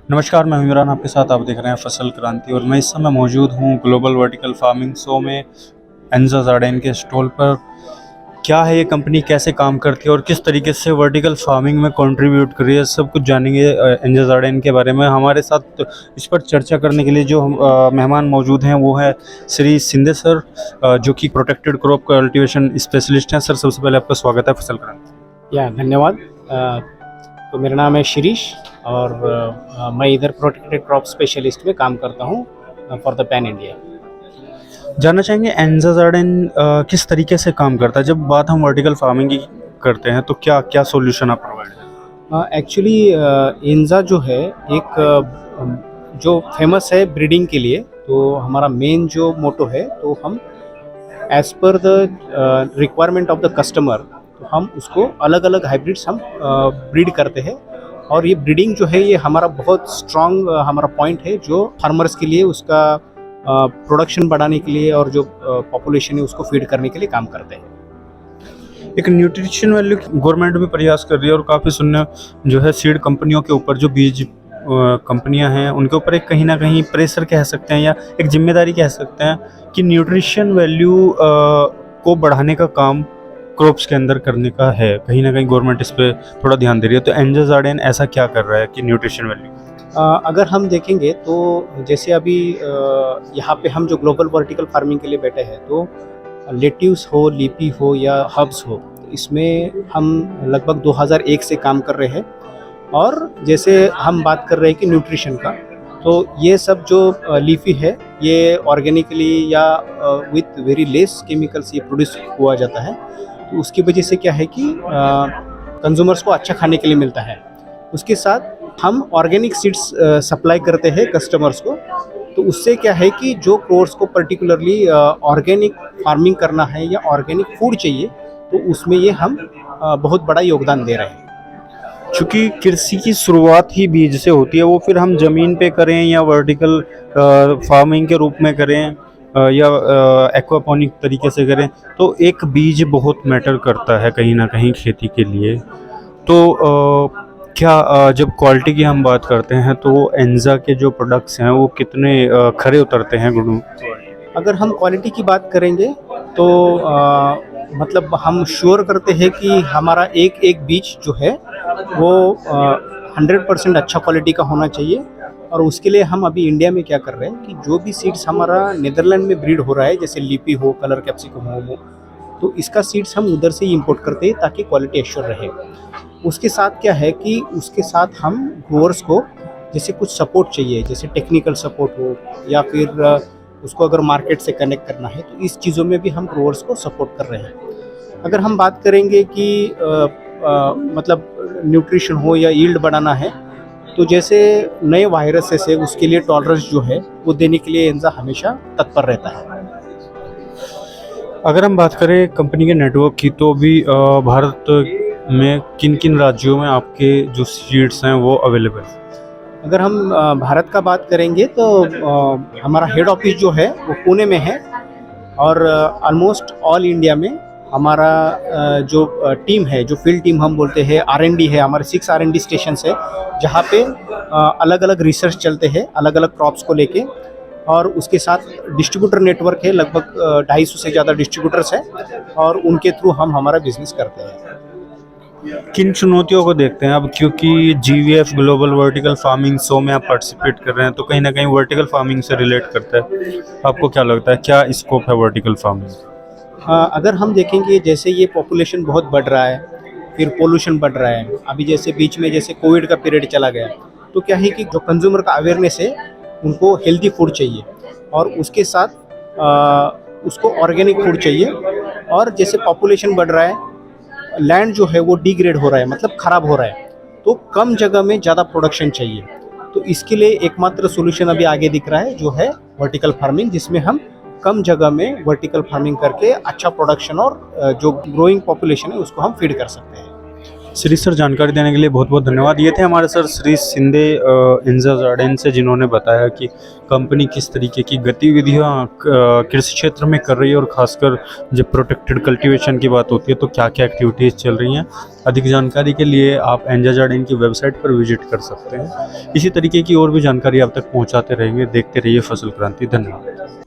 नमस्कार, मैं इमरान आपके साथ। आप देख रहे हैं फसल क्रांति और मैं इस समय मौजूद हूँ ग्लोबल वर्टिकल फार्मिंग शो में एंजा जार्डेन के स्टॉल पर। क्या है ये कंपनी, कैसे काम करती है और किस तरीके से वर्टिकल फार्मिंग में कंट्रीब्यूट कर रही है, सब कुछ जानेंगे एंजा जार्डेन के बारे में। हमारे साथ इस पर चर्चा करने के लिए जो मेहमान मौजूद हैं वो है श्री शिंदे सर, जो कि प्रोटेक्टेड क्रॉप कल्टीवेशन स्पेशलिस्ट हैं। सर, सबसे पहले आपका स्वागत है फसल क्रांति। धन्यवाद। तो मेरा नाम है शिरीष और मैं इधर प्रोटेक्टेड क्रॉप स्पेशलिस्ट में काम करता हूँ फॉर द पैन इंडिया। जानना चाहेंगे एंजा जार्डेन किस तरीके से काम करता है। जब बात हम वर्टिकल फार्मिंग की करते हैं तो क्या क्या सॉल्यूशन आप प्रोवाइड करते एक्चुअली एंजा जो है एक जो फेमस है ब्रीडिंग के लिए, तो हमारा मेन जो मोटो है तो हम as per the requirement of the customer तो हम उसको अलग अलग हाइब्रिड्स हम ब्रीड करते हैं। और ये ब्रीडिंग जो है ये हमारा बहुत स्ट्रॉन्ग हमारा पॉइंट है, जो फार्मर्स के लिए उसका प्रोडक्शन बढ़ाने के लिए और जो पॉपुलेशन है उसको फीड करने के लिए काम करते हैं। एक न्यूट्रिशन वैल्यू गवर्नमेंट भी प्रयास कर रही है और काफ़ी सुनने जो है सीड कंपनियों के ऊपर, जो बीज कंपनियां हैं उनके ऊपर एक कहीं ना कहीं प्रेशर कह सकते हैं या एक जिम्मेदारी कह सकते हैं कि न्यूट्रिशन वैल्यू को बढ़ाने का काम क्रॉप्स के अंदर करने का है। कहीं ना कहीं गवर्नमेंट इस पर थोड़ा ध्यान दे रही है, तो एंजा जार्डेन ऐसा क्या कर रहा है कि न्यूट्रिशन वैल्यू अगर हम देखेंगे तो जैसे अभी यहाँ पे हम जो ग्लोबल वर्टिकल फार्मिंग के लिए बैठे हैं, तो लेट्यूस हो, लीपी हो या हर्ब्स हो, इसमें हम लगभग 2001 से काम कर रहे हैं। और जैसे हम बात कर रहे हैं कि न्यूट्रिशन का, तो ये सब जो लीफी है ये ऑर्गेनिकली या विथ वेरी लेस केमिकल्स ये प्रोड्यूस हुआ जाता है। तो उसकी वजह से क्या है कि कंज्यूमर्स को अच्छा खाने के लिए मिलता है। उसके साथ हम ऑर्गेनिक सीड्स सप्लाई करते हैं कस्टमर्स को। तो उससे क्या है कि जो ग्रोअर्स को पर्टिकुलरली ऑर्गेनिक फार्मिंग करना है या ऑर्गेनिक फूड चाहिए, तो उसमें ये हम बहुत बड़ा योगदान दे रहे हैं। चूँकि कृषि की शुरुआत ही बीज से होती है, वो फिर हम ज़मीन पे करें या वर्टिकल फार्मिंग के रूप में करें या एक्वापॉनिक तरीके से करें, तो एक बीज बहुत मैटर करता है कहीं ना कहीं खेती के लिए। तो क्या जब क्वालिटी की हम बात करते हैं तो एंजा के जो प्रोडक्ट्स हैं वो कितने खरे उतरते हैं गुणों? अगर हम क्वालिटी की बात करेंगे तो मतलब हम श्योर करते हैं कि हमारा एक एक बीज जो है वो 100% अच्छा क्वालिटी का होना चाहिए। और उसके लिए हम अभी इंडिया में क्या कर रहे हैं कि जो भी सीड्स हमारा नीदरलैंड में ब्रीड हो रहा है, जैसे लीपी हो, कलर कैप्सिकम हो, तो इसका सीड्स हम उधर से ही इंपोर्ट करते हैं ताकि क्वालिटी एश्योर रहे। उसके साथ क्या है कि उसके साथ हम ग्रोअर्स को जैसे कुछ सपोर्ट चाहिए, जैसे टेक्निकल सपोर्ट हो या फिर उसको अगर मार्केट से कनेक्ट करना है, तो इस चीज़ों में भी हम ग्रोअर्स को सपोर्ट कर रहे हैं। अगर हम बात करेंगे कि मतलब न्यूट्रिशन हो या यील्ड बढ़ाना है, तो जैसे नए वायरसेस है उसके लिए टॉलरेंस जो है वो देने के लिए एंजा हमेशा तत्पर रहता है। अगर हम बात करें कंपनी के नेटवर्क की, तो अभी भारत में किन किन राज्यों में आपके जो सीड्स हैं वो अवेलेबल हैं? अगर हम भारत का बात करेंगे तो हमारा हेड ऑफिस जो है वो पुणे में है। और ऑलमोस्ट ऑल इंडिया में हमारा जो टीम है, जो फील्ड टीम हम बोलते हैं, R&D है, हमारे 6 R&D स्टेशंस है, जहाँ पे अलग अलग रिसर्च चलते हैं अलग अलग क्रॉप्स को लेके। और उसके साथ डिस्ट्रीब्यूटर नेटवर्क है, लगभग 250 से ज़्यादा डिस्ट्रीब्यूटर्स हैं, और उनके थ्रू हम हमारा बिजनेस करते हैं। किन चुनौतियों को देखते हैं अब, क्योंकि GVF global vertical farming show में आप पार्टिसिपेट कर रहे हैं, तो कहीं ना कहीं वर्टिकल फार्मिंग से रिलेट करता है। आपको क्या लगता है, क्या स्कोप है वर्टिकल फार्मिंग? अगर हम देखेंगे जैसे ये पॉपुलेशन बहुत बढ़ रहा है, फिर पोल्यूशन बढ़ रहा है, अभी जैसे बीच में जैसे कोविड का पीरियड चला गया, तो क्या है कि जो कंज्यूमर का अवेयरनेस है उनको हेल्दी फूड चाहिए और उसके साथ उसको ऑर्गेनिक फूड चाहिए। और जैसे पॉपुलेशन बढ़ रहा है, लैंड जो है वो डिग्रेड हो रहा है, मतलब ख़राब हो रहा है, तो कम जगह में ज़्यादा प्रोडक्शन चाहिए। तो इसके लिए एकमात्र सोल्यूशन अभी आगे दिख रहा है, जो है वर्टिकल फार्मिंग, जिसमें हम कम जगह में वर्टिकल फार्मिंग करके अच्छा प्रोडक्शन और जो ग्रोइंग पॉपुलेशन है उसको हम फीड कर सकते हैं। श्री सर, जानकारी देने के लिए बहुत बहुत धन्यवाद। ये थे हमारे सर श्री शिंदे इंजा गार्डन से, जिन्होंने बताया कि कंपनी किस तरीके की गतिविधियाँ कृषि क्षेत्र में कर रही है, और ख़ासकर जब प्रोटेक्टेड कल्टीवेशन की बात होती है तो क्या क्या एक्टिविटीज़ चल रही हैं। अधिक जानकारी के लिए आप एंजा गार्डन की वेबसाइट पर विजिट कर सकते हैं। इसी तरीके की और भी जानकारी आप तक पहुँचाते रहेंगे। देखते रहिए फसल क्रांति। धन्यवाद।